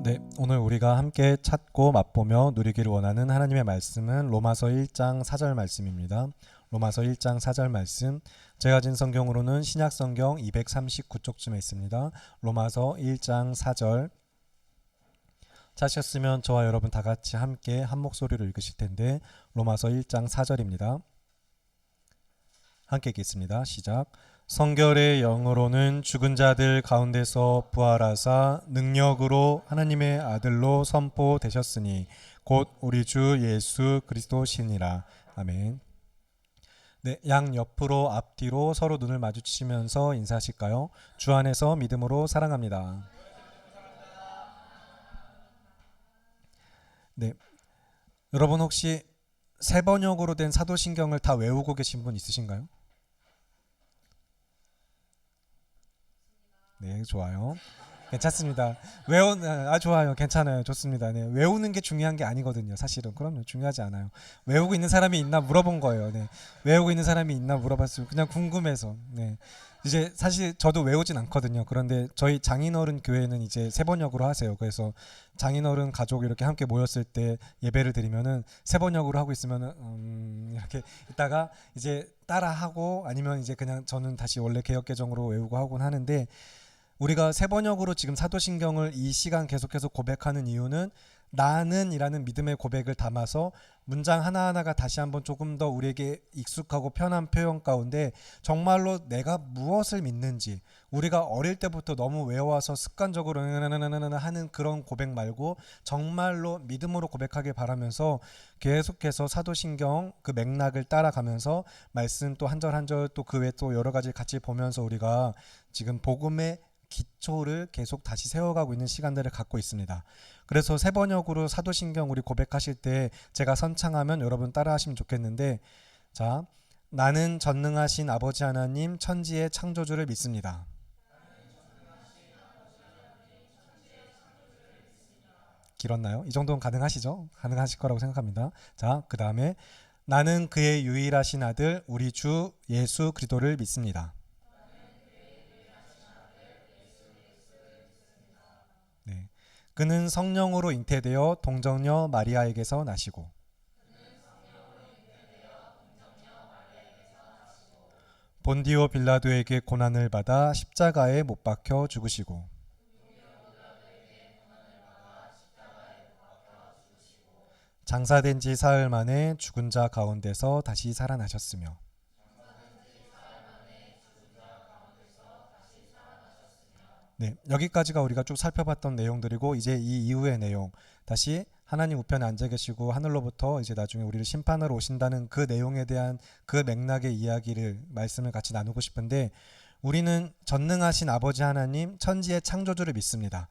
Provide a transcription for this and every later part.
네, 오늘 우리가 함께 찾고 맛보며 누리기를 원하는 하나님의 말씀은 로마서 1장 4절 말씀입니다. 로마서 1장 4절 말씀, 제가 가진 성경으로는 신약 성경 239쪽쯤에 있습니다. 로마서 1장 4절, 찾으셨으면 저와 여러분 다 같이 함께 한 목소리로 읽으실 텐데, 로마서 1장 4절입니다. 함께 읽겠습니다. 시작. 성결의 영으로는 죽은 자들 가운데서 부활하사 능력으로 하나님의 아들로 선포되셨으니 곧 우리 주 예수 그리스도시니라. 아멘. 네, 양 옆으로 앞뒤로 서로 눈을 마주치시면서 인사하실까요? 주 안에서 믿음으로 사랑합니다. 네, 여러분 혹시 세 번역으로 된 사도신경을 다 외우고 계신 분 있으신가요? 네, 좋아요. 괜찮습니다. 좋아요. 괜찮아요. 좋습니다. 네, 외우는 게 중요한 게 아니거든요. 사실은. 그럼요. 중요하지 않아요. 외우고 있는 사람이 있나 물어본 거예요. 네. 외우고 있는 사람이 있나 물어봤어요. 그냥 궁금해서. 네. 이제 사실 저도 외우진 않거든요. 그런데 저희 장인어른 교회는 이제 세 번역으로 하세요. 그래서 장인어른 가족 이렇게 함께 모였을 때 예배를 드리면은 세 번역으로 하고 있으면은 이렇게 있다가 이제 따라하고 아니면 이제 그냥 저는 다시 원래 개역 개정으로 외우고 하곤 하는데, 우리가 세 번역으로 지금 사도신경을 이 시간 계속해서 고백하는 이유는 나는이라는 믿음의 고백을 담아서 문장 하나하나가 다시 한번 조금 더 우리에게 익숙하고 편한 표현 가운데 정말로 내가 무엇을 믿는지, 우리가 어릴 때부터 너무 외워와서 습관적으로 하는 그런 고백 말고 정말로 믿음으로 고백하길 바라면서 계속해서 사도신경 그 맥락을 따라가면서 말씀 또 한 절 한 절 또 그 외 또 여러 가지 같이 보면서 우리가 지금 복음의 기초를 계속 다시 세워가고 있는 시간들을 갖고 있습니다. 그래서 세 번역으로 사도신경 우리 고백하실 때 제가 선창하면 여러분 따라하시면 좋겠는데, 자, 나는 전능하신 아버지 하나님 천지의 창조주를 믿습니다. 길었나요? 이 정도는 가능하시죠? 가능하실 거라고 생각합니다. 자, 그 다음에 나는 그의 유일하신 아들 우리 주 예수 그리스도를 믿습니다. 네. 그는 성령으로 잉태되어 동정녀 마리아에게서 나시고 본디오 빌라도에게 고난을 받아 십자가에 못 박혀 죽으시고 장사된 지 사흘 만에 죽은 자 가운데서 다시 살아나셨으며, 네, 여기까지가 우리가 쭉 살펴봤던 내용들이고, 이제 이 이후의 내용, 다시 하나님 우편에 앉아 계시고 하늘로부터 이제 나중에 우리를 심판하러 오신다는 그 내용에 대한 그 맥락의 이야기를 말씀을 같이 나누고 싶은데, 우리는 전능하신 아버지 하나님 천지의 창조주를 믿습니다.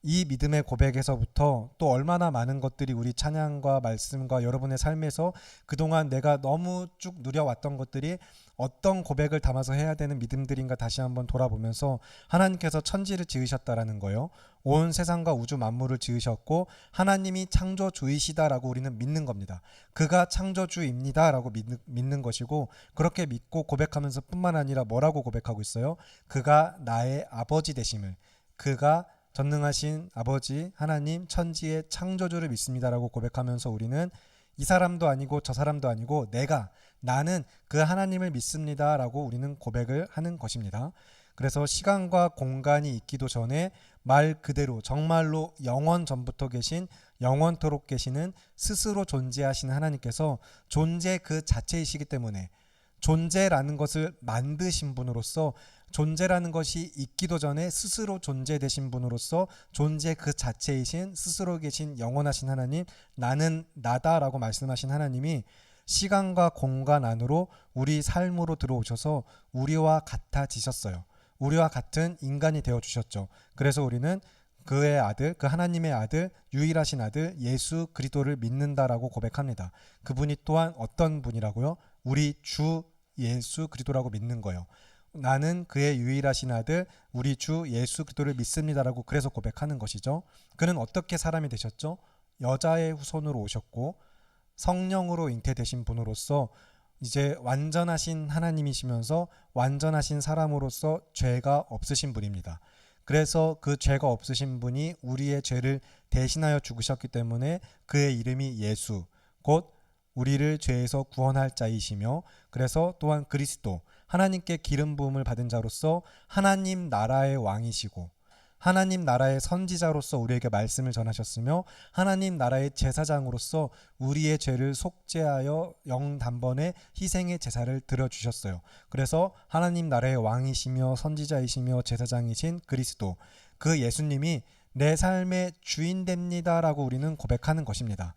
이 믿음의 고백에서부터 또 얼마나 많은 것들이 우리 찬양과 말씀과 여러분의 삶에서 그동안 내가 너무 쭉 누려왔던 것들이 어떤 고백을 담아서 해야 되는 믿음들인가 다시 한번 돌아보면서, 하나님께서 천지를 지으셨다라는 거예요. 온 세상과 우주 만물을 지으셨고 하나님이 창조주이시다라고 우리는 믿는 겁니다. 그가 창조주입니다라고 믿는 것이고, 그렇게 믿고 고백하면서 뿐만 아니라 뭐라고 고백하고 있어요? 그가 나의 아버지 되심을, 그가 전능하신 아버지 하나님 천지의 창조주를 믿습니다라고 고백하면서 우리는 이 사람도 아니고 저 사람도 아니고 나는 그 하나님을 믿습니다라고 우리는 고백을 하는 것입니다. 그래서 시간과 공간이 있기도 전에 말 그대로 정말로 영원 전부터 계신, 영원토록 계시는, 스스로 존재하시는 하나님께서 존재 그 자체이시기 때문에 존재라는 것을 만드신 분으로서, 존재라는 것이 있기도 전에 스스로 존재되신 분으로서 존재 그 자체이신, 스스로 계신 영원하신 하나님, 나는 나다라고 말씀하신 하나님이 시간과 공간 안으로 우리 삶으로 들어오셔서 우리와 같아지셨어요. 우리와 같은 인간이 되어주셨죠. 그래서 우리는 그의 아들, 그 하나님의 아들, 유일하신 아들 예수 그리스도를 믿는다라고 고백합니다. 그분이 또한 어떤 분이라고요? 우리 주 예수 그리스도라고 믿는 거예요. 나는 그의 유일하신 아들 우리 주 예수 그리스도를 믿습니다라고 그래서 고백하는 것이죠. 그는 어떻게 사람이 되셨죠? 여자의 후손으로 오셨고 성령으로 잉태되신 분으로서 이제 완전하신 하나님이시면서 완전하신 사람으로서 죄가 없으신 분입니다. 그래서 그 죄가 없으신 분이 우리의 죄를 대신하여 죽으셨기 때문에 그의 이름이 예수, 곧 우리를 죄에서 구원할 자이시며, 그래서 또한 그리스도, 하나님께 기름 부음을 받은 자로서 하나님 나라의 왕이시고 하나님 나라의 선지자로서 우리에게 말씀을 전하셨으며, 하나님 나라의 제사장으로서 우리의 죄를 속죄하여 영단번에 희생의 제사를 드려주셨어요. 그래서 하나님 나라의 왕이시며 선지자이시며 제사장이신 그리스도, 그 예수님이 내 삶의 주인 됩니다라고 우리는 고백하는 것입니다.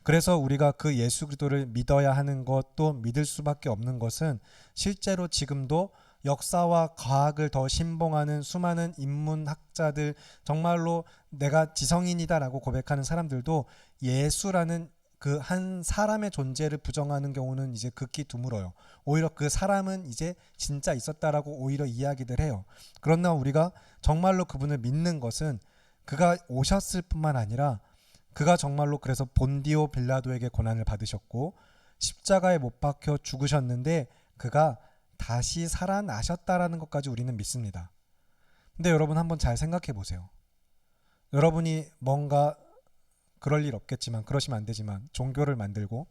그래서 우리가 그 예수 그리스도를 믿어야 하는 것, 또 믿을 수밖에 없는 것은 실제로 지금도 역사와 과학을 더 신봉하는 수많은 인문학자들, 정말로 내가 지성인이다라고 고백하는 사람들도 예수라는 그 한 사람의 존재를 부정하는 경우는 이제 극히 드물어요. 오히려 그 사람은 이제 진짜 있었다라고 오히려 이야기들 해요. 그러나 우리가 정말로 그분을 믿는 것은 그가 오셨을 뿐만 아니라 그가 정말로 그래서 본디오 빌라도에게 고난을 받으셨고 십자가에 못 박혀 죽으셨는데 그가 다시 살아나셨다라는 것까지 우리는 믿습니다. 근데 여러분 한번 잘 생각해 보세요. 여러분이 뭔가 그럴 일 없겠지만, 그러시면 안 되지만 종교를 만들고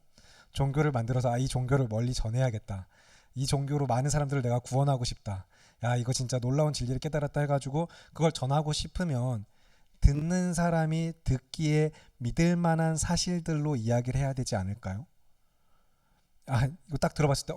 종교를 만들어서 이 종교를 멀리 전해야겠다, 이 종교로 많은 사람들을 내가 구원하고 싶다, 야 이거 진짜 놀라운 진리를 깨달았다 해가지고 그걸 전하고 싶으면 듣는 사람이 듣기에 믿을 만한 사실들로 이야기를 해야 되지 않을까요? 이거 딱 들어봤을 때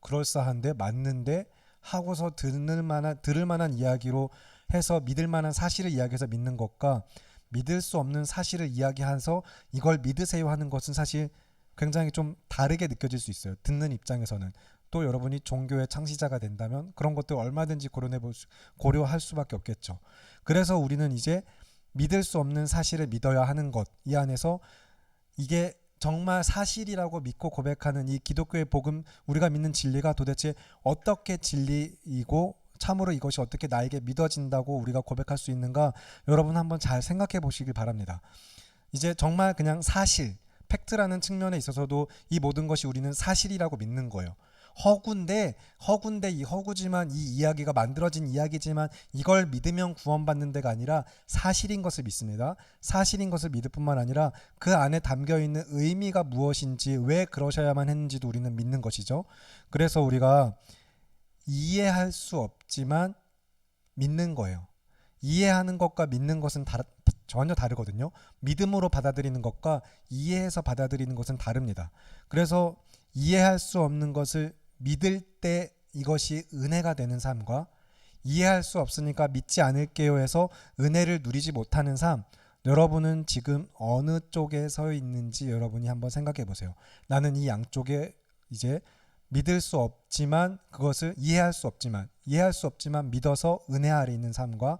그럴싸한데 맞는데 하고서 들을 만한 이야기로 해서 믿을 만한 사실을 이야기해서 믿는 것과 믿을 수 없는 사실을 이야기해서 이걸 믿으세요 하는 것은 사실 굉장히 좀 다르게 느껴질 수 있어요. 듣는 입장에서는. 또 여러분이 종교의 창시자가 된다면 그런 것들 얼마든지 고려할 수밖에 없겠죠. 그래서 우리는 이제 믿을 수 없는 사실을 믿어야 하는 것, 이 안에서 이게 정말 사실이라고 믿고 고백하는 이 기독교의 복음, 우리가 믿는 진리가 도대체 어떻게 진리이고 참으로 이것이 어떻게 나에게 믿어진다고 우리가 고백할 수 있는가, 여러분 한번 잘 생각해 보시길 바랍니다. 이제 정말 그냥 사실, 팩트라는 측면에 있어서도 이 모든 것이 우리는 사실이라고 믿는 거예요. 허구인데 이 허구지만, 이 이야기가 만들어진 이야기지만 이걸 믿으면 구원받는 데가 아니라 사실인 것을 믿습니다. 사실인 것을 믿을 뿐만 아니라 그 안에 담겨있는 의미가 무엇인지, 왜 그러셔야만 했는지도 우리는 믿는 것이죠. 그래서 우리가 이해할 수 없지만 믿는 거예요. 이해하는 것과 믿는 것은 전혀 다르거든요. 믿음으로 받아들이는 것과 이해해서 받아들이는 것은 다릅니다. 그래서 이해할 수 없는 것을 믿을 때 이것이 은혜가 되는 삶과, 이해할 수 없으니까 믿지 않을게요 해서 은혜를 누리지 못하는 삶, 여러분은 지금 어느 쪽에 서 있는지 여러분이 한번 생각해 보세요. 나는 이 양쪽에 이제 믿을 수 없지만 그것을 이해할 수 없지만 믿어서 은혜 아래 있는 삶과,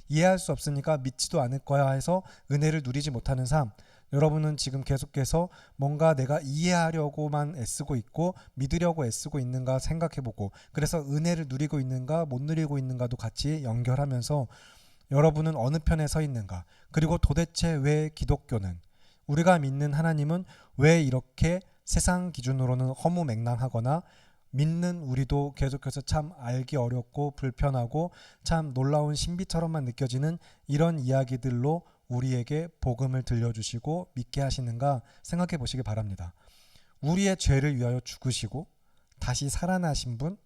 이해할 수 없으니까 믿지도 않을 거야 해서 은혜를 누리지 못하는 삶, 여러분은 지금 계속해서 뭔가 내가 이해하려고만 애쓰고 있고 믿으려고 애쓰고 있는가 생각해보고, 그래서 은혜를 누리고 있는가 못 누리고 있는가도 같이 연결하면서 여러분은 어느 편에 서 있는가, 그리고 도대체 왜 기독교는, 우리가 믿는 하나님은 왜 이렇게 세상 기준으로는 허무맹랑하거나 믿는 우리도 계속해서 참 알기 어렵고 불편하고 참 놀라운 신비처럼만 느껴지는 이런 이야기들로 우리에게 복음을 들려주시고 믿게 하시는가 생각해 보시기 바랍니다. 우리의 죄를 위하여 죽으시고 다시 살아나신 분,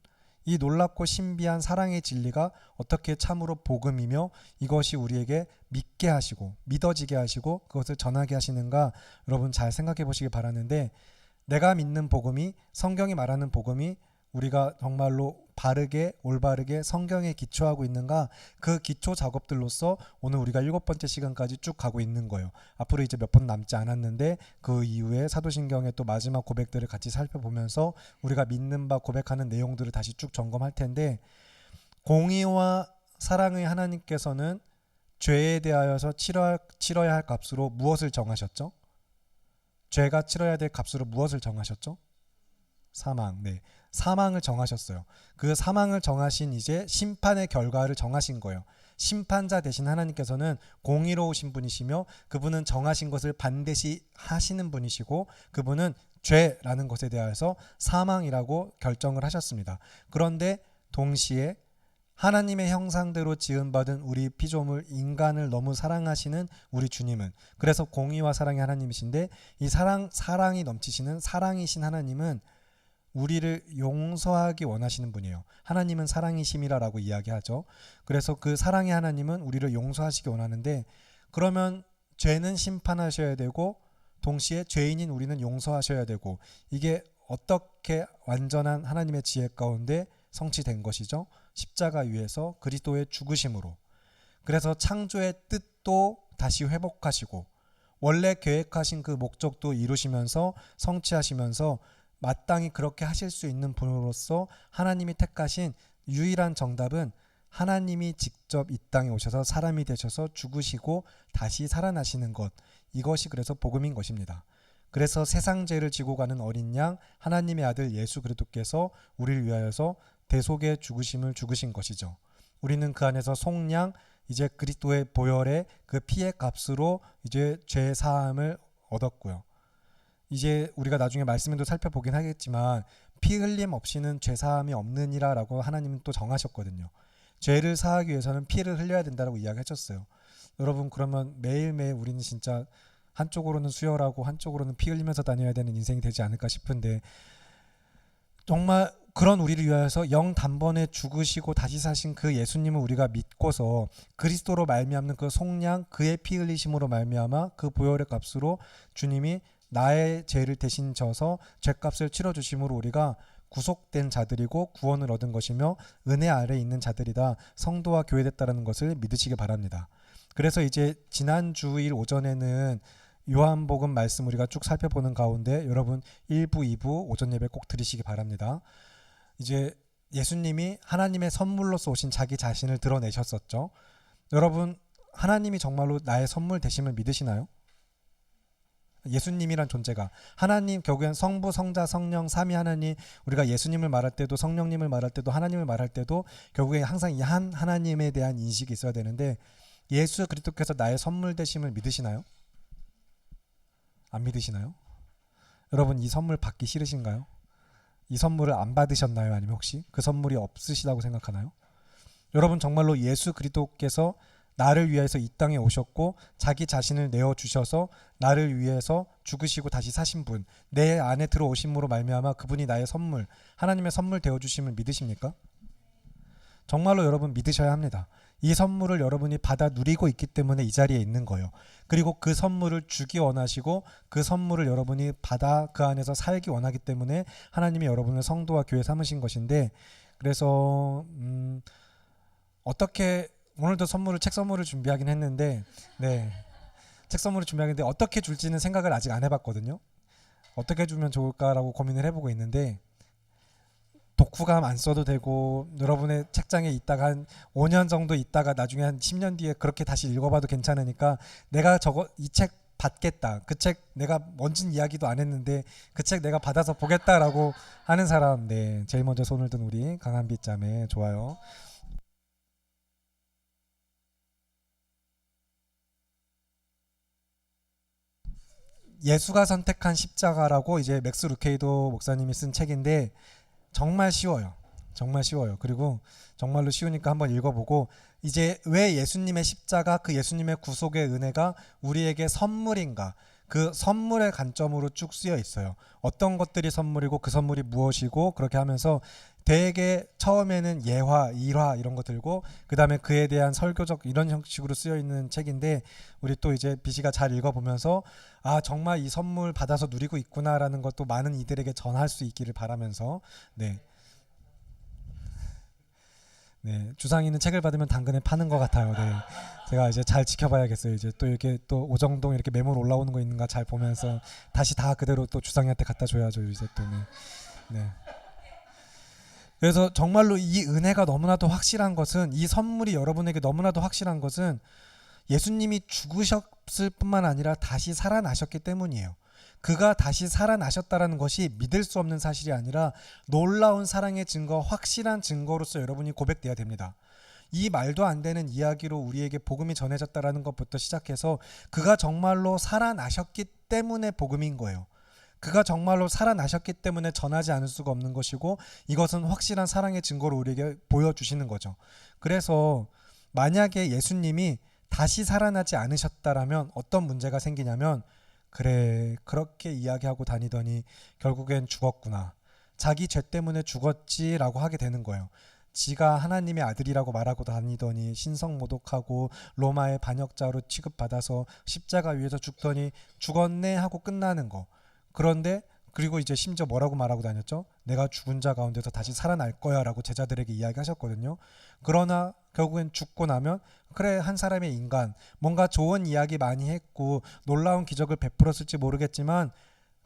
이 놀랍고 신비한 사랑의 진리가 어떻게 참으로 복음이며 이것이 우리에게 믿게 하시고 믿어지게 하시고 그것을 전하게 하시는가, 여러분 잘 생각해 보시기 바라는데, 내가 믿는 복음이, 성경이 말하는 복음이 우리가 정말로 바르게 올바르게 성경에 기초하고 있는가, 그 기초 작업들로서 오늘 우리가 7번째 시간까지 쭉 가고 있는 거예요. 앞으로 이제 몇 번 남지 않았는데 그 이후에 사도신경의 또 마지막 고백들을 같이 살펴보면서 우리가 믿는 바 고백하는 내용들을 다시 쭉 점검할 텐데, 공의와 사랑의 하나님께서는 죄에 대하여서 치러야 할 값으로 무엇을 정하셨죠? 죄가 치러야 될 값으로 무엇을 정하셨죠? 사망. 네, 사망을 정하셨어요. 그 사망을 정하신 이제 심판의 결과를 정하신 거예요. 심판자 되신 하나님께서는 공의로우신 분이시며 그분은 정하신 것을 반드시 하시는 분이시고, 그분은 죄라는 것에 대해서 사망이라고 결정을 하셨습니다. 그런데 동시에 하나님의 형상대로 지음받은 우리 피조물 인간을 너무 사랑하시는 우리 주님은, 그래서 공의와 사랑의 하나님이신데, 이 사랑이 넘치시는 사랑이신 하나님은 우리를 용서하기 원하시는 분이에요. 하나님은 사랑이심이라고 이야기하죠. 그래서 그 사랑의 하나님은 우리를 용서하시기 원하는데, 그러면 죄는 심판하셔야 되고 동시에 죄인인 우리는 용서하셔야 되고, 이게 어떻게 완전한 하나님의 지혜 가운데 성취된 것이죠? 십자가 위에서 그리스도의 죽으심으로. 그래서 창조의 뜻도 다시 회복하시고 원래 계획하신 그 목적도 이루시면서 성취하시면서 마땅히 그렇게 하실 수 있는 분으로서 하나님이 택하신 유일한 정답은 하나님이 직접 이 땅에 오셔서 사람이 되셔서 죽으시고 다시 살아나시는 것, 이것이 그래서 복음인 것입니다. 그래서 세상 죄를 지고 가는 어린 양 하나님의 아들 예수 그리스도께서 우리를 위하여서 대속의 죽으심을 죽으신 것이죠. 우리는 그 안에서 속량, 이제 그리스도의 보혈의 그 피의 값으로 이제 죄 사함을 얻었고요. 이제 우리가 나중에 말씀에도 살펴보긴 하겠지만 피 흘림 없이는 죄 사함이 없느니라라고 하나님은 또 정하셨거든요. 죄를 사하기 위해서는 피를 흘려야 된다라고 이야기하셨어요. 여러분, 그러면 매일매일 우리는 진짜 한쪽으로는 수혈하고 한쪽으로는 피 흘리면서 다녀야 되는 인생이 되지 않을까 싶은데, 정말 그런 우리를 위하여서 영 단번에 죽으시고 다시 사신 그 예수님을 우리가 믿고서 그리스도로 말미암는 그 속량, 그의 피 흘리심으로 말미암아 그 보혈의 값으로 주님이 나의 죄를 대신 져서 죄값을 치러주심으로 우리가 구속된 자들이고 구원을 얻은 것이며 은혜 아래에 있는 자들이다, 성도와 교회됐다라는 것을 믿으시기 바랍니다. 그래서 이제 지난 주일 오전에는 요한복음 말씀 우리가 쭉 살펴보는 가운데 여러분 1부, 2부 오전 예배 꼭 드리시기 바랍니다. 이제 예수님이 하나님의 선물로서 오신 자기 자신을 드러내셨었죠. 여러분, 하나님이 정말로 나의 선물 되심을 믿으시나요? 예수님이란 존재가 하나님, 결국엔 성부, 성자, 성령, 삼위 하나님, 우리가 예수님을 말할 때도 성령님을 말할 때도 하나님을 말할 때도 결국에 항상 이 한 하나님에 대한 인식이 있어야 되는데, 예수 그리스도께서 나의 선물 되심을 믿으시나요? 안 믿으시나요? 여러분, 이 선물 받기 싫으신가요? 이 선물을 안 받으셨나요? 아니면 혹시 그 선물이 없으시다고 생각하나요? 여러분, 정말로 예수 그리스도께서 나를 위해서 이 땅에 오셨고 자기 자신을 내어주셔서 나를 위해서 죽으시고 다시 사신 분, 내 안에 들어오심으로 말미암아 그분이 나의 선물, 하나님의 선물 되어주심을 믿으십니까? 정말로 여러분 믿으셔야 합니다. 이 선물을 여러분이 받아 누리고 있기 때문에 이 자리에 있는 거예요. 그리고 그 선물을 주기 원하시고 그 선물을 여러분이 받아 그 안에서 살기 원하기 때문에 하나님이 여러분을 성도와 교회 삼으신 것인데, 그래서 어떻게, 오늘도 책 선물을 준비하긴 했는데, 네, 책 선물을 준비하는데 어떻게 줄지는 생각을 아직 안 해봤거든요. 어떻게 주면 좋을까라고 고민을 해보고 있는데, 독후감 안 써도 되고 여러분의 책장에 있다가 한 5년 정도 있다가 나중에 한 10년 뒤에 그렇게 다시 읽어봐도 괜찮으니까, 내가 이 책 받겠다, 그 책 내가 뭔진 이야기도 안 했는데 그 책 내가 받아서 보겠다라고 하는 사람, 네, 제일 먼저 손을 든 우리 강한빛 자매, 좋아요. 예수가 선택한 십자가라고 이제 맥스 루케이도 목사님이 쓴 책인데 정말 쉬워요. 정말 쉬워요. 그리고 정말로 쉬우니까 한번 읽어보고, 이제 왜 예수님의 십자가, 그 예수님의 구속의 은혜가 우리에게 선물인가, 그 선물의 관점으로 쭉 쓰여 있어요. 어떤 것들이 선물이고 그 선물이 무엇이고, 그렇게 하면서 되게 처음에는 예화, 일화 이런 거 들고 그 다음에 그에 대한 설교적 이런 형식으로 쓰여 있는 책인데, 우리 또 이제 비시가 잘 읽어보면서 아, 정말 이 선물 받아서 누리고 있구나라는 것도 많은 이들에게 전할 수 있기를 바라면서, 네, 네, 주상 있는 책을 받으면 당근에 파는 것 같아요. 네, 제가 이제 잘 지켜봐야겠어요. 이제 또 이렇게 또 오정동 이렇게 매물 올라오는 거 있는가 잘 보면서 다시 다 그대로 또 주상이한테 갖다 줘야죠. 이제 또 네. 네. 그래서 정말로 이 은혜가 너무나도 확실한 것은, 이 선물이 여러분에게 너무나도 확실한 것은 예수님이 죽으셨을 뿐만 아니라 다시 살아나셨기 때문이에요. 그가 다시 살아나셨다라는 것이 믿을 수 없는 사실이 아니라 놀라운 사랑의 증거, 확실한 증거로서 여러분이 고백돼야 됩니다. 이 말도 안 되는 이야기로 우리에게 복음이 전해졌다라는 것부터 시작해서 그가 정말로 살아나셨기 때문에 복음인 거예요. 그가 정말로 살아나셨기 때문에 전하지 않을 수가 없는 것이고 이것은 확실한 사랑의 증거로 우리에게 보여주시는 거죠. 그래서 만약에 예수님이 다시 살아나지 않으셨다라면 어떤 문제가 생기냐면 그래 그렇게 이야기하고 다니더니 결국엔 죽었구나. 자기 죄 때문에 죽었지라고 하게 되는 거예요. 지가 하나님의 아들이라고 말하고 다니더니 신성모독하고 로마의 반역자로 취급받아서 십자가 위에서 죽더니 죽었네 하고 끝나는 거. 그런데 그리고 이제 심지어 뭐라고 말하고 다녔죠? 내가 죽은 자 가운데서 다시 살아날 거야 라고 제자들에게 이야기하셨거든요. 그러나 결국엔 죽고 나면 그래 한 사람의 인간 뭔가 좋은 이야기 많이 했고 놀라운 기적을 베풀었을지 모르겠지만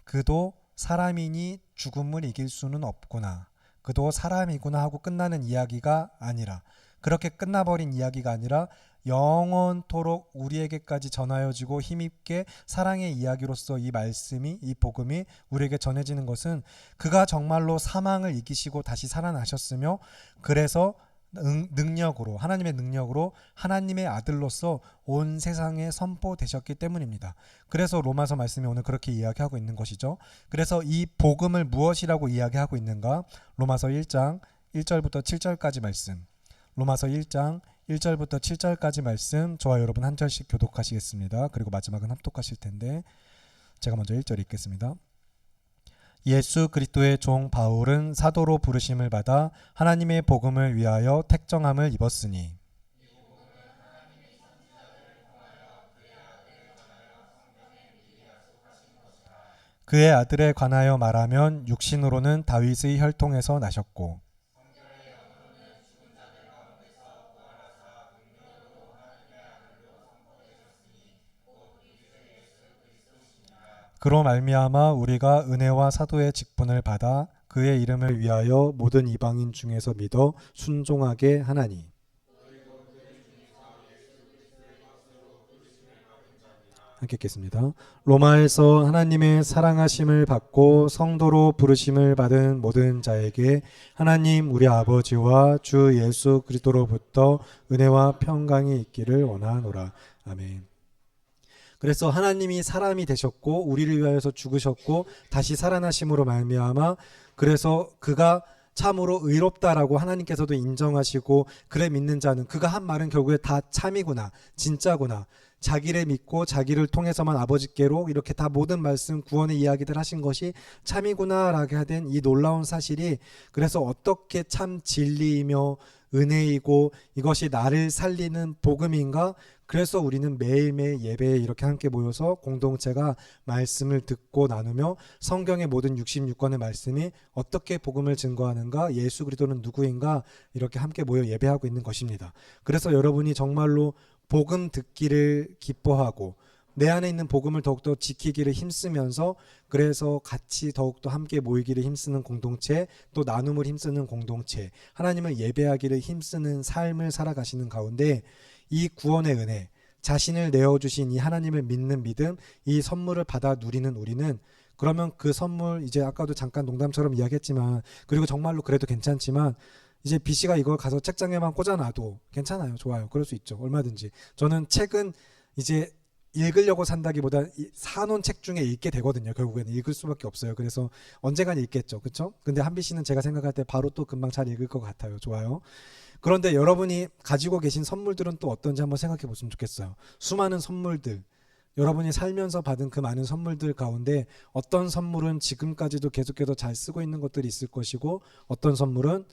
그도 사람이니 죽음을 이길 수는 없구나. 그도 사람이구나 하고 끝나는 이야기가 아니라 그렇게 끝나버린 이야기가 아니라 영원토록 우리에게까지 전하여지고 힘있게 사랑의 이야기로서 이 말씀이 이 복음이 우리에게 전해지는 것은 그가 정말로 사망을 이기시고 다시 살아나셨으며 그래서 능력으로 하나님의 능력으로 하나님의 아들로서 온 세상에 선포되셨기 때문입니다. 그래서 로마서 말씀이 오늘 그렇게 이야기하고 있는 것이죠. 그래서 이 복음을 무엇이라고 이야기하고 있는가? 로마서 1장 1절부터 7절까지 말씀. 로마서 1장 1절부터 7절까지 말씀 저와 여러분 한 절씩 교독하시겠습니다. 그리고 마지막은 합독하실 텐데 제가 먼저 1절 읽겠습니다. 예수 그리스도의 종 바울은 사도로 부르심을 받아 하나님의 복음을 위하여 택정함을 입었으니 그의 아들에 관하여 말하면 육신으로는 다윗의 혈통에서 나셨고 그로 말미암아 우리가 은혜와 사도의 직분을 받아 그의 이름을 위하여 모든 이방인 중에서 믿어 순종하게 하나니. 함께 읽겠습니다. 로마에서 하나님의 사랑하심을 받고 성도로 부르심을 받은 모든 자에게 하나님 우리 아버지와 주 예수 그리스도로부터 은혜와 평강이 있기를 원하노라. 아멘. 그래서 하나님이 사람이 되셨고 우리를 위하여서 죽으셨고 다시 살아나심으로 말미암아 그래서 그가 참으로 의롭다라고 하나님께서도 인정하시고 그래 믿는 자는 그가 한 말은 결국에 다 참이구나 진짜구나 자기를 믿고 자기를 통해서만 아버지께로 이렇게 다 모든 말씀 구원의 이야기들 하신 것이 참이구나라게 하된 이 놀라운 사실이 그래서 어떻게 참 진리이며 은혜이고 이것이 나를 살리는 복음인가. 그래서 우리는 매일매일 예배에 이렇게 함께 모여서 공동체가 말씀을 듣고 나누며 성경의 모든 66권의 말씀이 어떻게 복음을 증거하는가 예수 그리스도는 누구인가 이렇게 함께 모여 예배하고 있는 것입니다. 그래서 여러분이 정말로 복음 듣기를 기뻐하고 내 안에 있는 복음을 더욱더 지키기를 힘쓰면서 그래서 같이 더욱더 함께 모이기를 힘쓰는 공동체 또 나눔을 힘쓰는 공동체 하나님을 예배하기를 힘쓰는 삶을 살아가시는 가운데 이 구원의 은혜 자신을 내어주신 이 하나님을 믿는 믿음 이 선물을 받아 누리는 우리는 그러면 그 선물 이제 아까도 잠깐 농담처럼 이야기했지만 그리고 정말로 그래도 괜찮지만 이제 BC가 이걸 가서 책장에만 꽂아놔도 괜찮아요. 좋아요. 그럴 수 있죠. 얼마든지. 저는 책은 이제 읽으려고 산다기보다 사놓은 책 중에 읽게 되거든요. 결국에는 읽을 수밖에 없어요. 그래서 언젠간 읽겠죠. 그렇죠? 근데 한비 씨는 제가 생각할 때 바로 또 금방 잘 읽을 것 같아요. 좋아요. 그런데 여러분이 가지고 계신 선물들은 또 어떤지 한번 생각해 보시면 좋겠어요. 수많은 선물들 여러분이 살면서 받은 그 많은 선물들 가운데 어떤 선물은 지금까지도 계속해서 잘 쓰고 있는 것들이 있을 것이고 어떤 선물은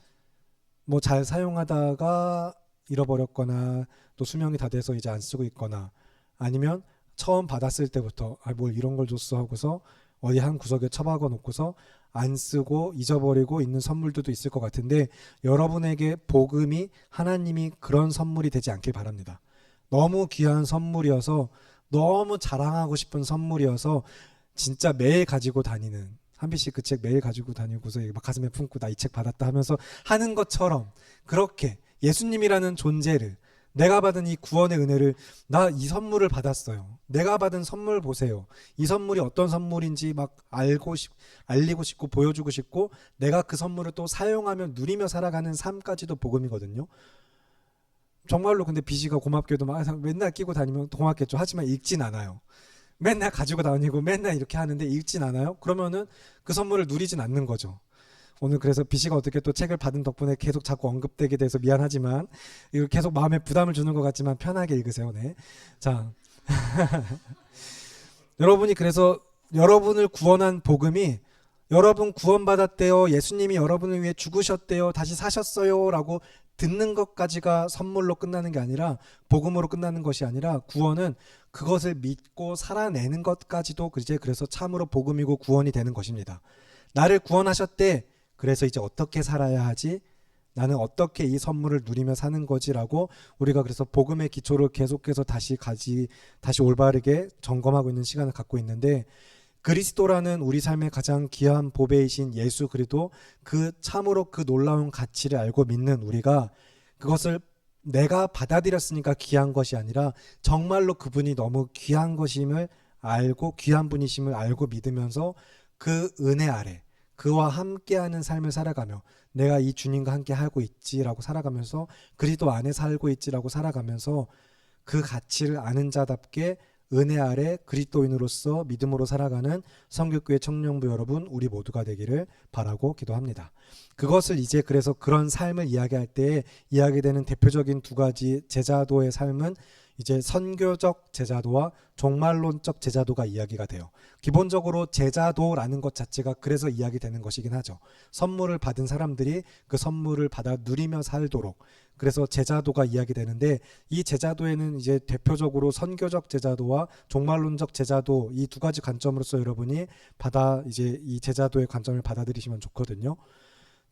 뭐 잘 사용하다가 잃어버렸거나 또 수명이 다 돼서 이제 안 쓰고 있거나 아니면 처음 받았을 때부터 뭘 이런 걸 줬어 하고서 어디 한 구석에 처박아 놓고서 안 쓰고 잊어버리고 있는 선물들도 있을 것 같은데 여러분에게 복음이 하나님이 그런 선물이 되지 않길 바랍니다. 너무 귀한 선물이어서 너무 자랑하고 싶은 선물이어서 진짜 매일 가지고 다니는 한비씨 그 책 매일 가지고 다니고서 막 가슴에 품고 나 이 책 받았다 하면서 하는 것처럼 그렇게 예수님이라는 존재를 내가 받은 이 구원의 은혜를 나 이 선물을 받았어요. 내가 받은 선물 보세요. 이 선물이 어떤 선물인지 막 알리고 싶고 보여주고 싶고 내가 그 선물을 또 사용하며 누리며 살아가는 삶까지도 복음이거든요. 정말로 근데 BC가 고맙게도 막 맨날 끼고 다니면 고맙겠죠. 하지만 읽진 않아요. 맨날 가지고 다니고 맨날 이렇게 하는데 읽진 않아요? 그러면은 그 선물을 누리진 않는 거죠. 오늘 그래서 비씨가 어떻게 또 책을 받은 덕분에 계속 자꾸 언급되게 돼서 미안하지만 이걸 계속 마음에 부담을 주는 것 같지만 편하게 읽으세요. 네. 자, 여러분이 그래서 여러분을 구원한 복음이 여러분 구원받았대요. 예수님이 여러분을 위해 죽으셨대요. 다시 사셨어요. 라고 듣는 것까지가 선물로 끝나는 게 아니라 복음으로 끝나는 것이 아니라 구원은 그것을 믿고 살아내는 것까지도 이제 그래서 참으로 복음이고 구원이 되는 것입니다. 나를 구원하셨대. 그래서 이제 어떻게 살아야 하지? 나는 어떻게 이 선물을 누리며 사는 거지라고 우리가 그래서 복음의 기초를 계속해서 다시 올바르게 점검하고 있는 시간을 갖고 있는데 그리스도라는 우리 삶의 가장 귀한 보배이신 예수 그리스도 그 참으로 그 놀라운 가치를 알고 믿는 우리가 그것을 내가 받아들였으니까 귀한 것이 아니라 정말로 그분이 너무 귀한 것임을 알고 귀한 분이심을 알고 믿으면서 그 은혜 아래 그와 함께하는 삶을 살아가며 내가 이 주님과 함께 하고 있지라고 살아가면서 그리스도 안에 살고 있지라고 살아가면서 그 가치를 아는 자답게 은혜 아래 그리스도인으로서 믿음으로 살아가는 성교교회 청년부 여러분 우리 모두가 되기를 바라고 기도합니다. 그것을 이제 그래서 그런 삶을 이야기할 때 이야기되는 대표적인 두 가지 제자도의 삶은 이제 선교적 제자도와 종말론적 제자도가 이야기가 돼요. 기본적으로 제자도라는 것 자체가 그래서 이야기되는 것이긴 하죠. 선물을 받은 사람들이 그 선물을 받아 누리며 살도록 그래서 제자도가 이야기되는데 이 제자도에는 이제 대표적으로 선교적 제자도와 종말론적 제자도 이 두 가지 관점으로서 여러분이 이제 이 제자도의 관점을 받아들이시면 좋거든요.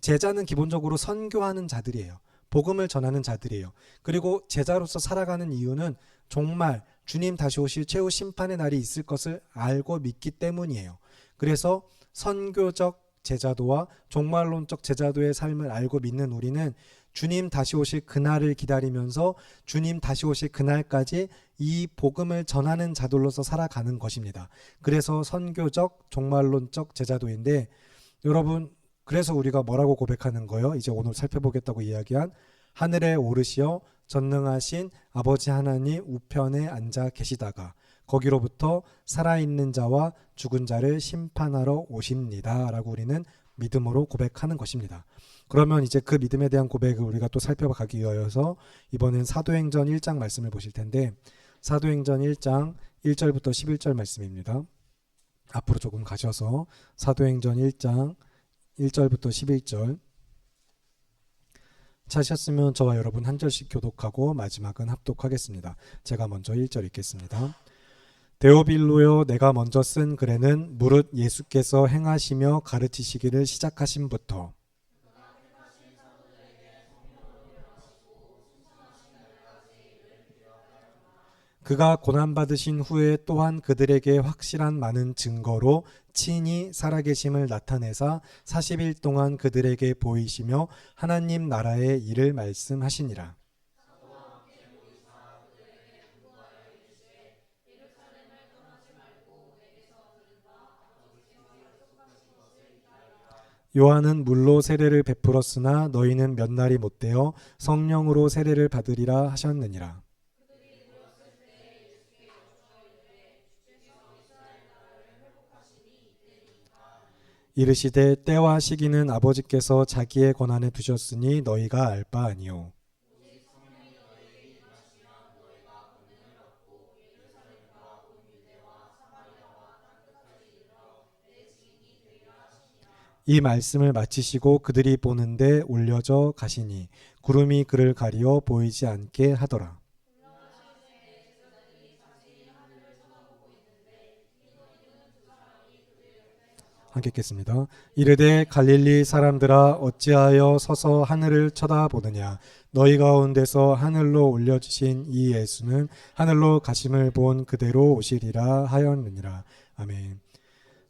제자는 기본적으로 선교하는 자들이에요. 복음을 전하는 자들이에요. 그리고 제자로서 살아가는 이유는 정말 주님 다시 오실 최후 심판의 날이 있을 것을 알고 믿기 때문이에요. 그래서 선교적 제자도와 종말론적 제자도의 삶을 알고 믿는 우리는 주님 다시 오실 그날을 기다리면서 주님 다시 오실 그날까지 이 복음을 전하는 자들로서 살아가는 것입니다. 그래서 선교적 종말론적 제자도인데 여러분 그래서 우리가 뭐라고 고백하는 거예요? 이제 오늘 살펴보겠다고 이야기한 하늘에 오르시어 전능하신 아버지 하나님 우편에 앉아 계시다가 거기로부터 살아있는 자와 죽은 자를 심판하러 오십니다 라고 우리는 믿음으로 고백하는 것입니다. 그러면 이제 그 믿음에 대한 고백을 우리가 또 살펴가기 위하여서 이번엔 사도행전 1장 말씀을 보실 텐데 사도행전 1장 1절부터 11절 말씀입니다. 앞으로 조금 가셔서 사도행전 1장 1절부터 11절 찾으셨으면 저와 여러분 한 절씩 교독하고 마지막은 합독하겠습니다. 제가 먼저 1절 읽겠습니다. 데오빌로여 내가 먼저 쓴 글에는 무릇 예수께서 행하시며 가르치시기를 시작하심부터 그가 고난받으신 후에 또한 그들에게 확실한 많은 증거로 친히 살아계심을 나타내사 40일 동안 그들에게 보이시며 하나님 나라의 일을 말씀하시니라. 요한은 물로 세례를 베풀었으나 너희는 몇 날이 못되어 성령으로 세례를 받으리라 하셨느니라. 이르시되 때와 시기는 아버지께서 자기의 권한에 두셨으니 너희가 알 바 아니요. 이 말씀을 마치시고 그들이 보는데 올려져 가시니 구름이 그를 가리어 보이지 않게 하더라. 함께 읽겠습니다. 이르되 갈릴리 사람들아 어찌하여 서서 하늘을 쳐다보느냐 너희 가운데서 하늘로 올려주신 이 예수는 하늘로 가심을 본 그대로 오시리라 하였느니라. 아멘.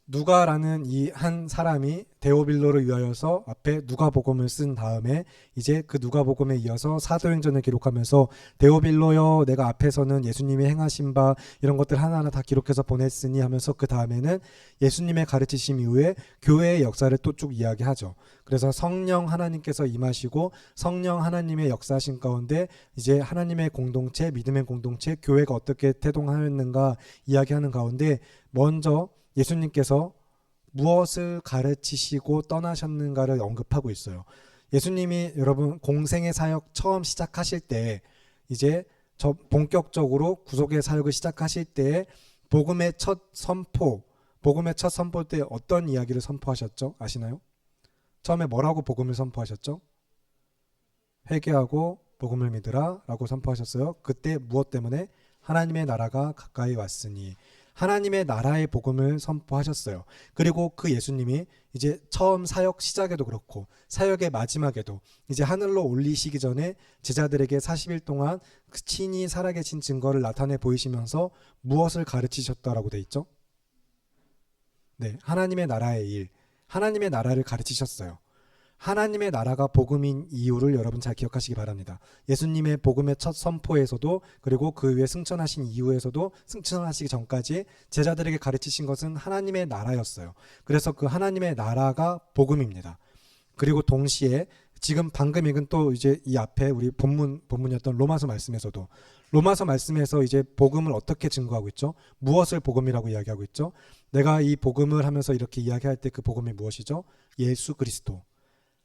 누가라는 이 한 사람이 데오빌로를 위하여서 앞에 누가복음을 쓴 다음에 이제 그 누가복음에 이어서 사도행전을 기록하면서 데오빌로여 내가 앞에서는 예수님이 행하신 바 이런 것들 하나하나 다 기록해서 보냈으니 하면서 그 다음에는 예수님의 가르치심 이후에 교회의 역사를 또 쭉 이야기하죠. 그래서 성령 하나님께서 임하시고 성령 하나님의 역사하신 가운데 이제 하나님의 공동체, 믿음의 공동체, 교회가 어떻게 태동하였는가 이야기하는 가운데 먼저 예수님께서 무엇을 가르치시고 떠나셨는가를 언급하고 있어요. 예수님이 여러분 공생의 사역 처음 시작하실 때 이제 본격적으로 구속의 사역을 시작하실 때 복음의 첫 선포 때 어떤 이야기를 선포하셨죠? 아시나요? 처음에 뭐라고 복음을 선포하셨죠? 회개하고 복음을 믿으라 라고 선포하셨어요. 그때 무엇 때문에? 하나님의 나라가 가까이 왔으니 하나님의 나라의 복음을 선포하셨어요. 그리고 그 예수님이 이제 처음 사역 시작에도 그렇고 사역의 마지막에도 이제 하늘로 올리시기 전에 제자들에게 40일 동안 친히 살아계신 증거를 나타내 보이시면서 무엇을 가르치셨다라고 돼 있죠? 네, 하나님의 나라의 일, 하나님의 나라를 가르치셨어요. 하나님의 나라가 복음인 이유를 여러분 잘 기억하시기 바랍니다. 예수님의 복음의 첫 선포에서도 그리고 그 위에 승천하신 이후에서도 승천하시기 전까지 제자들에게 가르치신 것은 하나님의 나라였어요. 그래서 그 하나님의 나라가 복음입니다. 그리고 동시에 지금 방금 읽은 또 이제 이 앞에 우리 본문이었던 로마서 말씀에서도 로마서 말씀에서 이제 복음을 어떻게 증거하고 있죠? 무엇을 복음이라고 이야기하고 있죠? 내가 이 복음을 하면서 이렇게 이야기할 때 그 복음이 무엇이죠? 예수 그리스도.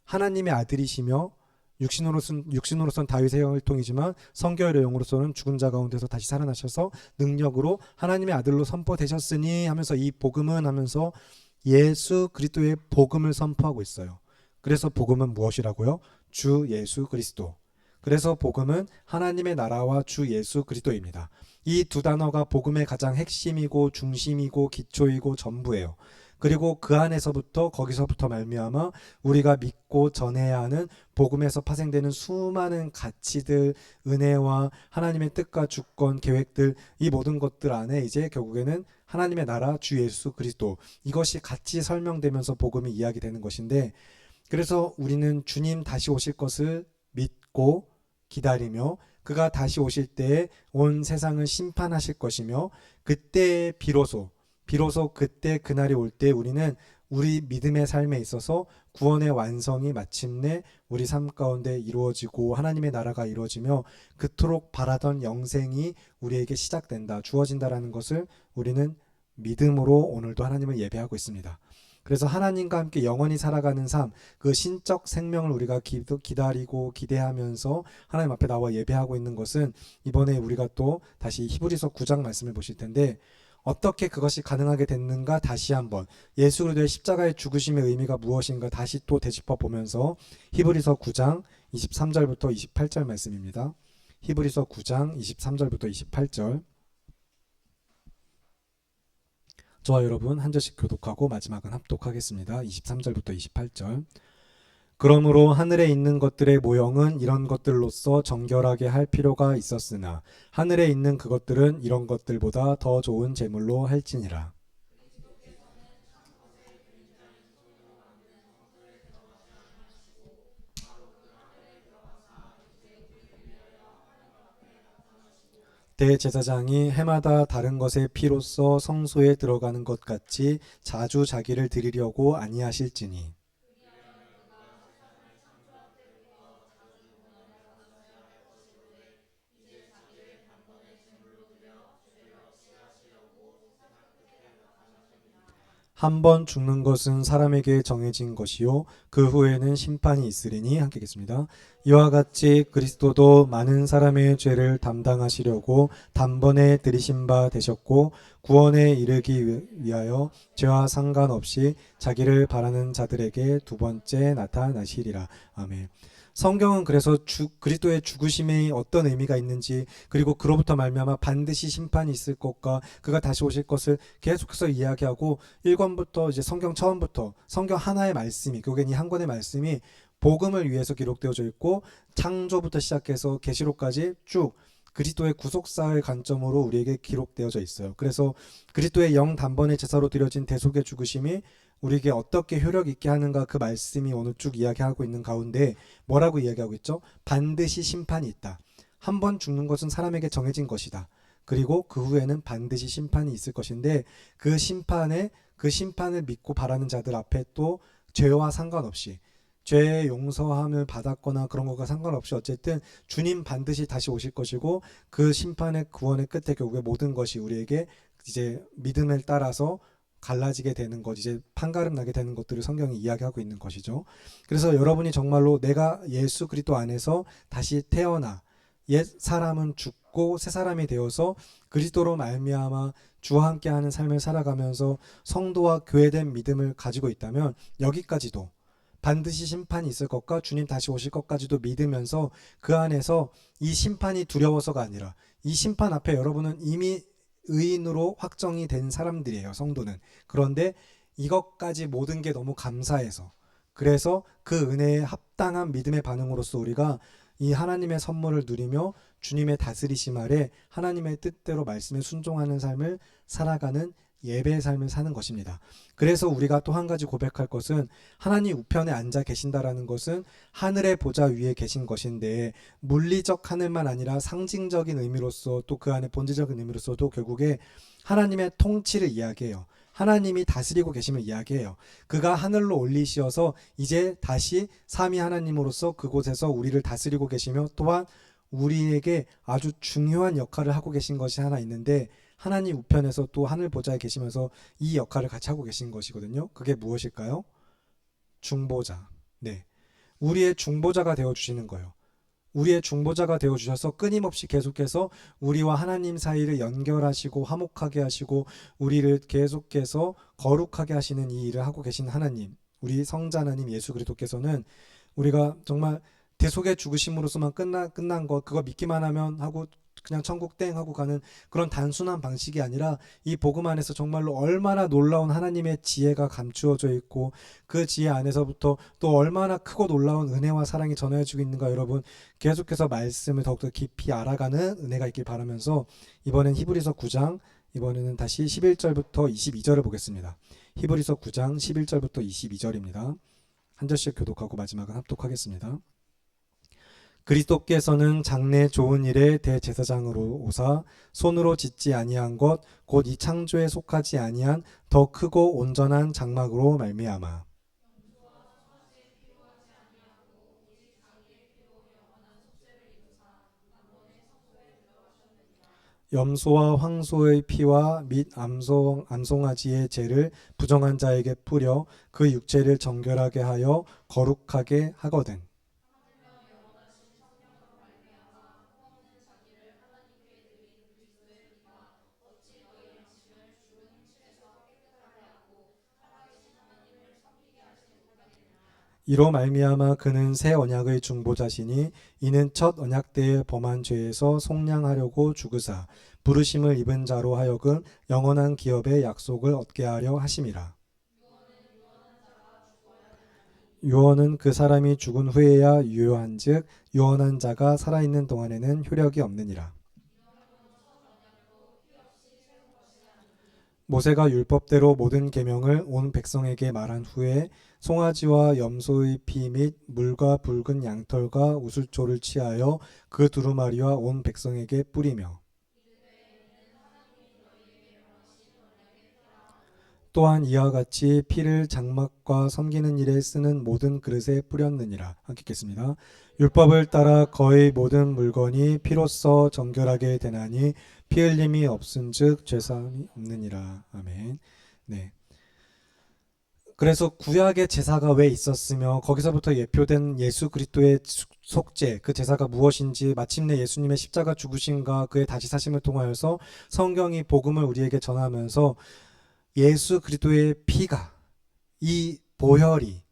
하나님의 아들이시며 육신으로서는 다윗의 혈통이지만 성결의 영으로서는 죽은 자 가운데서 다시 살아나셔서 능력으로 하나님의 아들로 선포되셨으니 하면서 이 복음은 하면서 예수 그리스도의 복음을 선포하고 있어요. 그래서 복음은 무엇이라고요? 주 예수 그리스도. 그래서 복음은 하나님의 나라와 주 예수 그리스도입니다. 이 두 단어가 복음의 가장 핵심이고 중심이고 기초이고 전부예요. 그리고 그 안에서부터 거기서부터 말미암아 우리가 믿고 전해야 하는 복음에서 파생되는 수많은 가치들, 은혜와 하나님의 뜻과 주권, 계획들 이 모든 것들 안에 이제 결국에는 하나님의 나라, 주 예수 그리스도 이것이 같이 설명되면서 복음이 이야기되는 것인데 그래서 우리는 주님 다시 오실 것을 믿고 기다리며 그가 다시 오실 때에 온 세상을 심판하실 것이며 그때 비로소 그때 그날이 올 때 우리는 우리 믿음의 삶에 있어서 구원의 완성이 마침내 우리 삶 가운데 이루어지고 하나님의 나라가 이루어지며 그토록 바라던 영생이 우리에게 시작된다, 주어진다라는 것을 우리는 믿음으로 오늘도 하나님을 예배하고 있습니다. 그래서 하나님과 함께 영원히 살아가는 삶, 그 신적 생명을 우리가 기다리고 기대하면서 하나님 앞에 나와 예배하고 있는 것은 이번에 우리가 또 다시 히브리서 9장 말씀을 보실 텐데 어떻게 그것이 가능하게 됐는가 다시 한번 예수 그리스도의 십자가의 죽으심의 의미가 무엇인가 다시 또 되짚어 보면서 히브리서 9장 23절부터 28절 말씀입니다. 히브리서 9장 23절부터 28절 저와 여러분 한 절씩 교독하고 마지막은 합독하겠습니다. 23절부터 28절 그러므로 하늘에 있는 것들의 모형은 이런 것들로서 정결하게 할 필요가 있었으나 하늘에 있는 그것들은 이런 것들보다 더 좋은 제물로 할지니라. 대제사장이 해마다 다른 것의 피로써 성소에 들어가는 것 같이 자주 자기를 드리려고 아니하실지니 한 번 죽는 것은 사람에게 정해진 것이요 그 후에는 심판이 있으리니 함께 읽겠습니다. 이와 같이 그리스도도 많은 사람의 죄를 담당하시려고 단번에 들이신 바 되셨고 구원에 이르기 위하여 죄와 상관없이 자기를 바라는 자들에게 두 번째 나타나시리라. 아멘. 성경은 그래서 그리스도의 죽으심에 어떤 의미가 있는지 그리고 그로부터 말미암아 반드시 심판이 있을 것과 그가 다시 오실 것을 계속해서 이야기하고 1권부터 이제 성경 처음부터 성경 하나의 말씀이 결국엔 이 한 권의 말씀이 복음을 위해서 기록되어져 있고 창조부터 시작해서 계시록까지 쭉 그리스도의 구속사의 관점으로 우리에게 기록되어져 있어요. 그래서 그리스도의 영 단번에 제사로 드려진 대속의 죽으심이 우리에게 어떻게 효력 있게 하는가, 그 말씀이 오늘 쭉 이야기하고 있는 가운데 뭐라고 이야기하고 있죠? 반드시 심판이 있다. 한 번 죽는 것은 사람에게 정해진 것이다. 그리고 그 후에는 반드시 심판이 있을 것인데 그 심판을 믿고 바라는 자들 앞에 또 죄와 상관없이, 죄의 용서함을 받았거나 그런 것과 상관없이 어쨌든 주님 반드시 다시 오실 것이고 그 심판의 구원의 끝에 결국에 모든 것이 우리에게 이제 믿음을 따라서 갈라지게 되는 것, 이제 판가름 나게 되는 것들을 성경이 이야기하고 있는 것이죠. 그래서 여러분이 정말로 내가 예수 그리스도 안에서 다시 태어나 옛 사람은 죽고 새 사람이 되어서 그리스도로 말미암아 주와 함께하는 삶을 살아가면서 성도와 교회된 믿음을 가지고 있다면 여기까지도 반드시 심판이 있을 것과 주님 다시 오실 것까지도 믿으면서 그 안에서 이 심판이 두려워서가 아니라 이 심판 앞에 여러분은 이미 의인으로 확정이 된 사람들이에요, 성도는. 그런데 이것까지 모든 게 너무 감사해서, 그래서 그 은혜에 합당한 믿음의 반응으로서 우리가 이 하나님의 선물을 누리며 주님의 다스리심 아래 하나님의 뜻대로 말씀에 순종하는 삶을 살아가는 예배의 삶을 사는 것입니다. 그래서 우리가 또 한 가지 고백할 것은 하나님 우편에 앉아 계신다라는 것은 하늘의 보좌 위에 계신 것인데 물리적 하늘만 아니라 상징적인 의미로서 또 그 안에 본질적인 의미로서도 결국에 하나님의 통치를 이야기해요. 하나님이 다스리고 계심을 이야기해요. 그가 하늘로 올리시어서 이제 다시 삼위 하나님으로서 그곳에서 우리를 다스리고 계시며 또한 우리에게 아주 중요한 역할을 하고 계신 것이 하나 있는데 하나님 우편에서 또 하늘 보좌에 계시면서 이 역할을 같이 하고 계신 것이거든요. 그게 무엇일까요? 중보자. 네, 우리의 중보자가 되어주시는 거예요. 우리의 중보자가 되어주셔서 끊임없이 계속해서 우리와 하나님 사이를 연결하시고 화목하게 하시고 우리를 계속해서 거룩하게 하시는 이 일을 하고 계신 하나님, 우리 성자 하나님 예수 그리스도께서는 우리가 정말 대속의 죽으심으로서만 끝난 것, 그거 믿기만 하면 하고 그냥 천국 땡 하고 가는 그런 단순한 방식이 아니라 이 복음 안에서 정말로 얼마나 놀라운 하나님의 지혜가 감추어져 있고 그 지혜 안에서부터 또 얼마나 크고 놀라운 은혜와 사랑이 전해지고 있는가, 여러분 계속해서 말씀을 더욱더 깊이 알아가는 은혜가 있길 바라면서 이번엔 히브리서 9장, 이번에는 다시 11절부터 22절을 보겠습니다. 히브리서 9장 11절부터 22절입니다. 한 절씩 교독하고 마지막은 합독하겠습니다. 그리스도께서는 장래 좋은 일의 대제사장으로 오사 손으로 짓지 아니한 것 곧 이 창조에 속하지 아니한 더 크고 온전한 장막으로 말미암아 염소와 황소의 피와 및 암송아지의 죄를 부정한 자에게 뿌려 그 육체를 정결하게 하여 거룩하게 하거든. 이로 말미암아 그는 새 언약의 중보자시니 이는 첫 언약 때의 범한 죄에서 속량하려고 죽으사 부르심을 입은 자로 하여금 영원한 기업의 약속을 얻게 하려 하심이라. 유언은 그 사람이 죽은 후에야 유효한즉 유언한 자가 살아있는 동안에는 효력이 없느니라. 모세가 율법대로 모든 계명을 온 백성에게 말한 후에 송아지와 염소의 피 및 물과 붉은 양털과 우슬초를 취하여 그 두루마리와 온 백성에게 뿌리며 또한 이와 같이 피를 장막과 섬기는 일에 쓰는 모든 그릇에 뿌렸느니라. 함께 읽겠습니다. 율법을 따라 거의 모든 물건이 피로써 정결하게 되나니 피 흘림이 없은즉 죄사함이 없느니라. 아멘. 네. 그래서 구약의 제사가 왜 있었으며 거기서부터 예표된 예수 그리스도의 속죄, 그 제사가 무엇인지, 마침내 예수님의 십자가 죽으심과 그의 다시 사심을 통하여서 성경이 복음을 우리에게 전하면서 예수 그리스도의 피가, 이 보혈이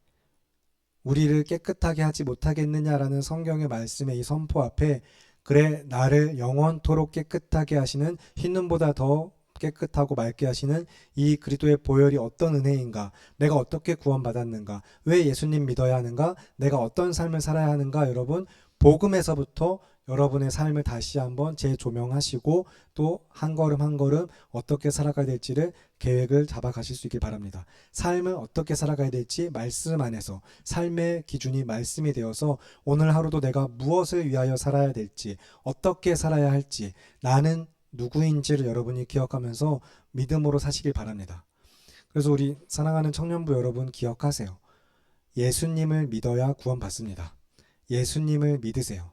우리를 깨끗하게 하지 못하겠느냐라는 성경의 말씀의 이 선포 앞에 그래 나를 영원토록 깨끗하게 하시는 흰눈보다 더 깨끗하고 맑게 하시는 이 그리스도의 보혈이 어떤 은혜인가, 내가 어떻게 구원받았는가, 왜 예수님 믿어야 하는가, 내가 어떤 삶을 살아야 하는가, 여러분 복음에서부터 여러분의 삶을 다시 한번 재조명하시고 또 한 걸음 한 걸음 어떻게 살아가야 될지를 계획을 잡아 가실 수 있길 바랍니다. 삶을 어떻게 살아가야 될지 말씀 안에서 삶의 기준이 말씀이 되어서 오늘 하루도 내가 무엇을 위하여 살아야 될지 어떻게 살아야 할지 나는 누구인지를 여러분이 기억하면서 믿음으로 사시길 바랍니다. 그래서 우리 사랑하는 청년부 여러분 기억하세요. 예수님을 믿어야 구원받습니다. 예수님을 믿으세요.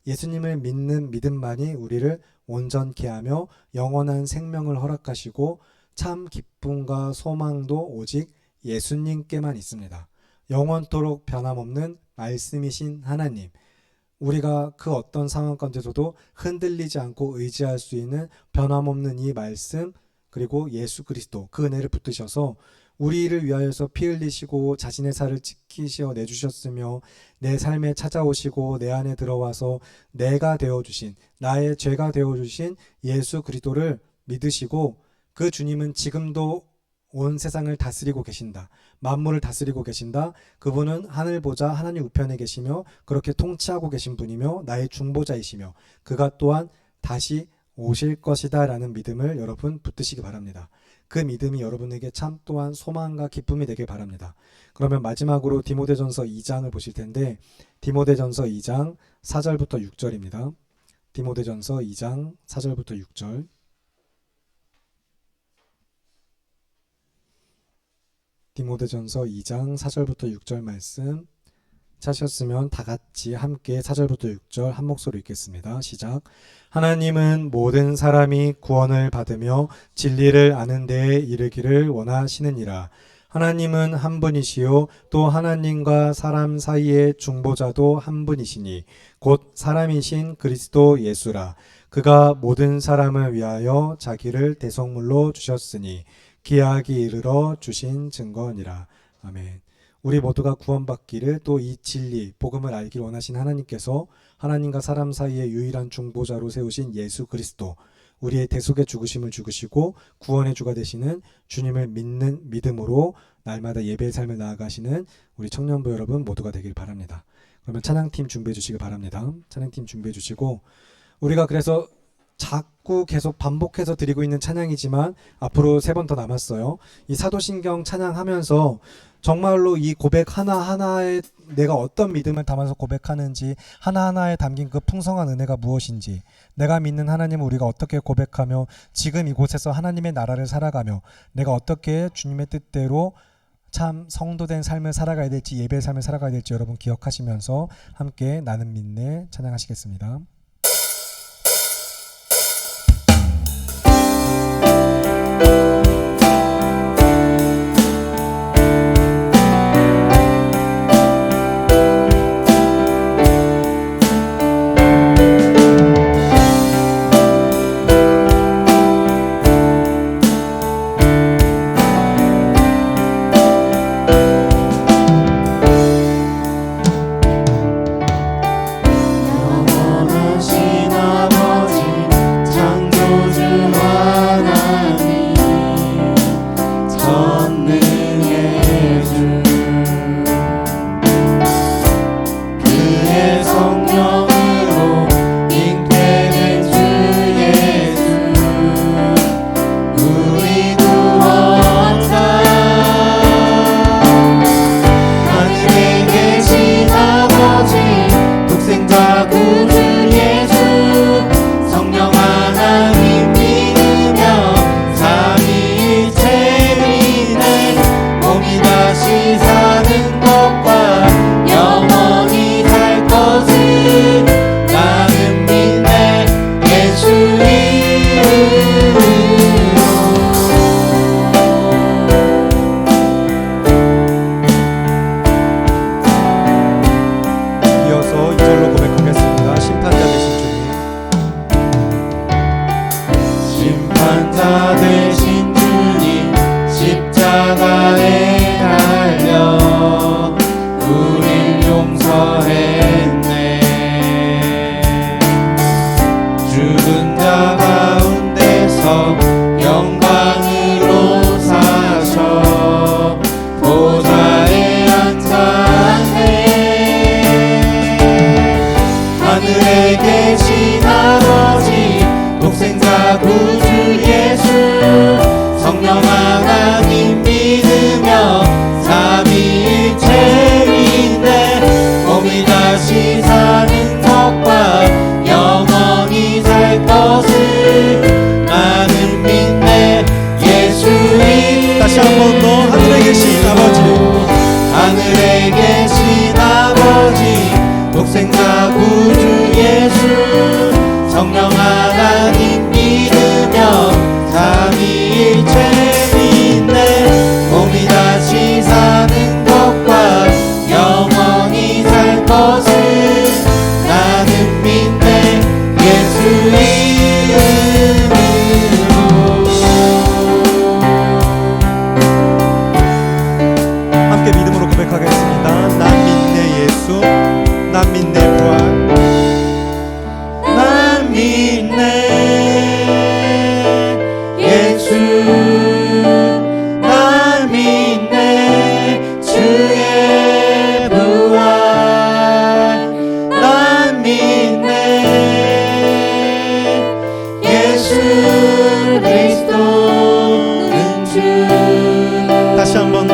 예수님을 믿는 믿음만이 우리를 온전케 하며 영원한 생명을 허락하시고 참 기쁨과 소망도 오직 예수님께만 있습니다. 영원토록 변함없는 말씀이신 하나님, 우리가 그 어떤 상황 가운데서도 흔들리지 않고 의지할 수 있는 변함없는 이 말씀, 그리고 예수 그리스도 그 은혜를 붙드셔서 우리를 위하여서 피 흘리시고 자신의 살을 지키시어 내주셨으며 내 삶에 찾아오시고 내 안에 들어와서 내가 되어주신, 나의 죄가 되어주신 예수 그리스도를 믿으시고 그 주님은 지금도 온 세상을 다스리고 계신다. 만물을 다스리고 계신다. 그분은 하늘 보좌 하나님 우편에 계시며 그렇게 통치하고 계신 분이며 나의 중보자이시며 그가 또한 다시 오실 것이다 라는 믿음을 여러분 붙드시기 바랍니다. 그 믿음이 여러분에게 참 또한 소망과 기쁨이 되길 바랍니다. 그러면 마지막으로 디모데전서 2장을 보실 텐데 디모데전서 2장 4절부터 6절입니다. 디모데전서 2장 4절부터 6절. 디모데전서 2장 4절부터 6절 말씀 찾으셨으면 다 같이 함께 4절부터 6절 한 목소리 읽겠습니다. 시작. 하나님은 모든 사람이 구원을 받으며 진리를 아는 데에 이르기를 원하시느니라. 하나님은 한 분이시요 또 하나님과 사람 사이의 중보자도 한 분이시니 곧 사람이신 그리스도 예수라. 그가 모든 사람을 위하여 자기를 대속물로 주셨으니 기약이 이르러 주신 증거니라. 아멘. 우리 모두가 구원받기를 또 이 진리, 복음을 알기를 원하신 하나님께서 하나님과 사람 사이의 유일한 중보자로 세우신 예수 그리스도, 우리의 대속의 죽으심을 죽으시고 구원의 주가 되시는 주님을 믿는 믿음으로 날마다 예배의 삶을 나아가시는 우리 청년부 여러분 모두가 되길 바랍니다. 그러면 찬양팀 준비해 주시기 바랍니다. 찬양팀 준비해 주시고 우리가 그래서 자꾸 계속 반복해서 드리고 있는 찬양이지만 앞으로 3번 더 남았어요. 이 사도신경 찬양하면서 정말로 이 고백 하나하나에 내가 어떤 믿음을 담아서 고백하는지 하나하나에 담긴 그 풍성한 은혜가 무엇인지 내가 믿는 하나님을 우리가 어떻게 고백하며 지금 이곳에서 하나님의 나라를 살아가며 내가 어떻게 주님의 뜻대로 참 성도된 삶을 살아가야 될지 예배의 삶을 살아가야 될지 여러분 기억하시면서 함께 나는 믿네 찬양하시겠습니다. 영원한 성령 하나님 믿으며 삼위일체 믿네. 몸이 다시 사는 것과 영원히 살 것을 나는 믿네. 예수 이름으로. 함께 믿음으로 고백하겠습니다. 난 믿네 예수, 난 믿네 부활, 난 믿네 예수, 난 믿네 주의 부활, 난 믿네 예수 그리스도는 주. 다시 한 번 더.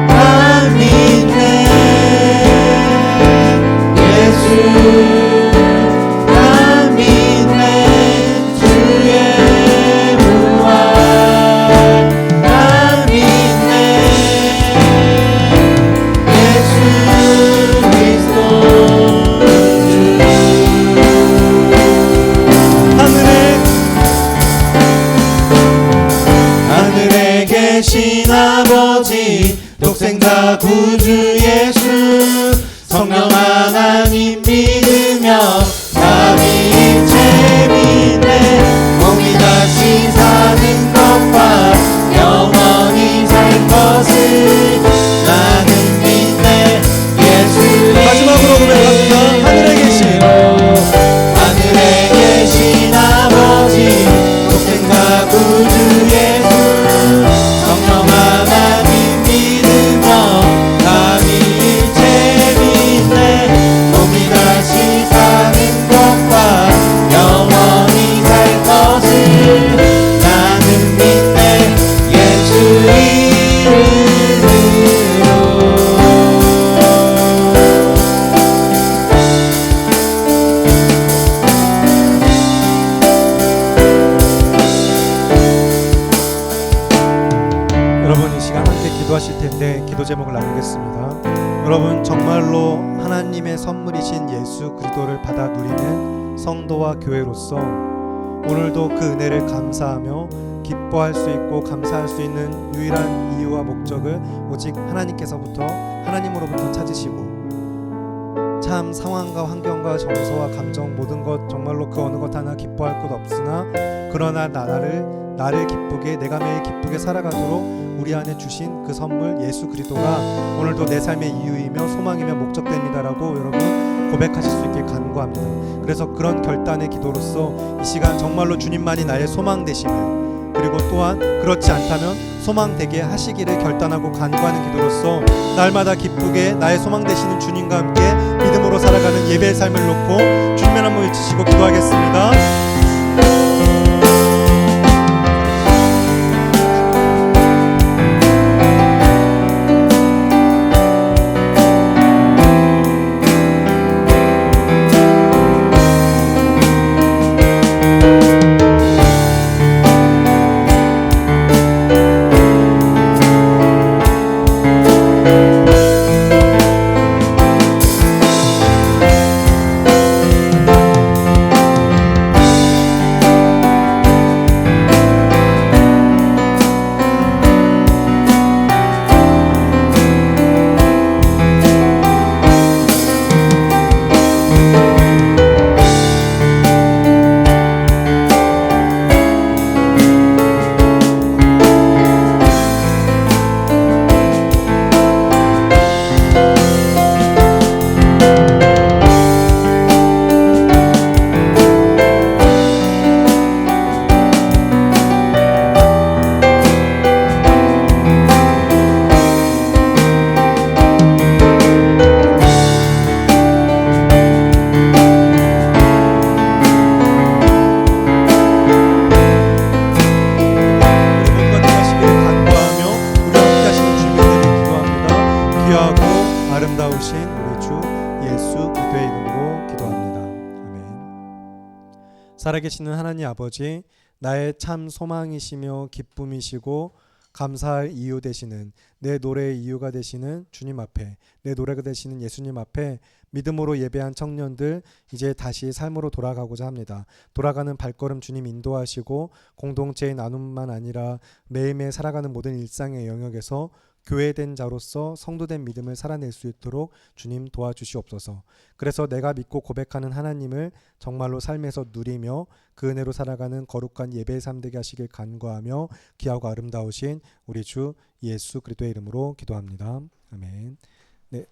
난 믿네 예수, 난 믿네 주의 부활, 난 믿네 예수 그리스도는 주. 하늘에 계신 아버지, 독생자 구주 예수, 성령 하나님 믿으며 삼위일체 믿네. 몸이 다시 사는 것과 영원히 살 것을 나는 믿네. 예수 마지막으로 고백합니다. 하늘에 계신 하늘에 계신 아버지, 독생자 구주 예수, 성령 하나님 믿으며 삼위일체 믿네. 몸이 다시 사는 것과 영원히 살 것을 나는 믿네. 예수 이름으로. 여러분 이 시간 함께 기도하실 텐데 기도 제목을 나누겠습니다. 여러분 정말로 하나님의 선물이신 예수 그리스도를 받아 누리는 성도와 교회로서 오늘도 그 은혜를 감사하며 기뻐할 수 있고 감사할 수 있는 유일한 이유와 목적을 오직 하나님께서부터 하나님으로부터 찾으시고 참 상황과 환경과 정서와 감정 모든 것 정말로 그 어느 것 하나 기뻐할 것 없으나 그러나 나를 기쁘게 내가 매일 기쁘게 살아가도록 우리 안에 주신 그 선물 예수 그리스도가 오늘도 내 삶의 이유이며 소망이며 목적됩니다라고 여러분 고백하실 수 있길 간구합니다. 그래서 그런 결단의 기도로서 이 시간 정말로 주님만이 나의 소망 되심을 그리고 또한 그렇지 않다면 소망되게 하시기를 결단하고 간구하는 기도로서 날마다 기쁘게 나의 소망 되시는 주님과 함께 믿음으로 살아가는 예배의 삶을 놓고 주님의 한번 외치시고 기도하겠습니다. 아름다우신 우리 주 예수 그리스도의 이름으로 기도합니다. 아멘. 살아계시는 하나님 아버지, 나의 참 소망이시며 기쁨이시고 감사할 이유 되시는 내 노래의 이유가 되시는 주님 앞에, 내 노래가 되시는 예수님 앞에 믿음으로 예배한 청년들 이제 다시 삶으로 돌아가고자 합니다. 돌아가는 발걸음 주님 인도하시고 공동체의 나눔만 아니라 매일매일 살아가는 모든 일상의 영역에서 교회된 자로서 성도된 믿음을 살아낼 수 있도록 주님 도와주시옵소서. 그래서 내가 믿고 고백하는 하나님을 정말로 삶에서 누리며 그 은혜로 살아가는 거룩한 예배의 삶 되게 하시길 간구하며 귀하고 아름다우신 우리 주 예수 그리스도의 이름으로 기도합니다. 아멘. 네,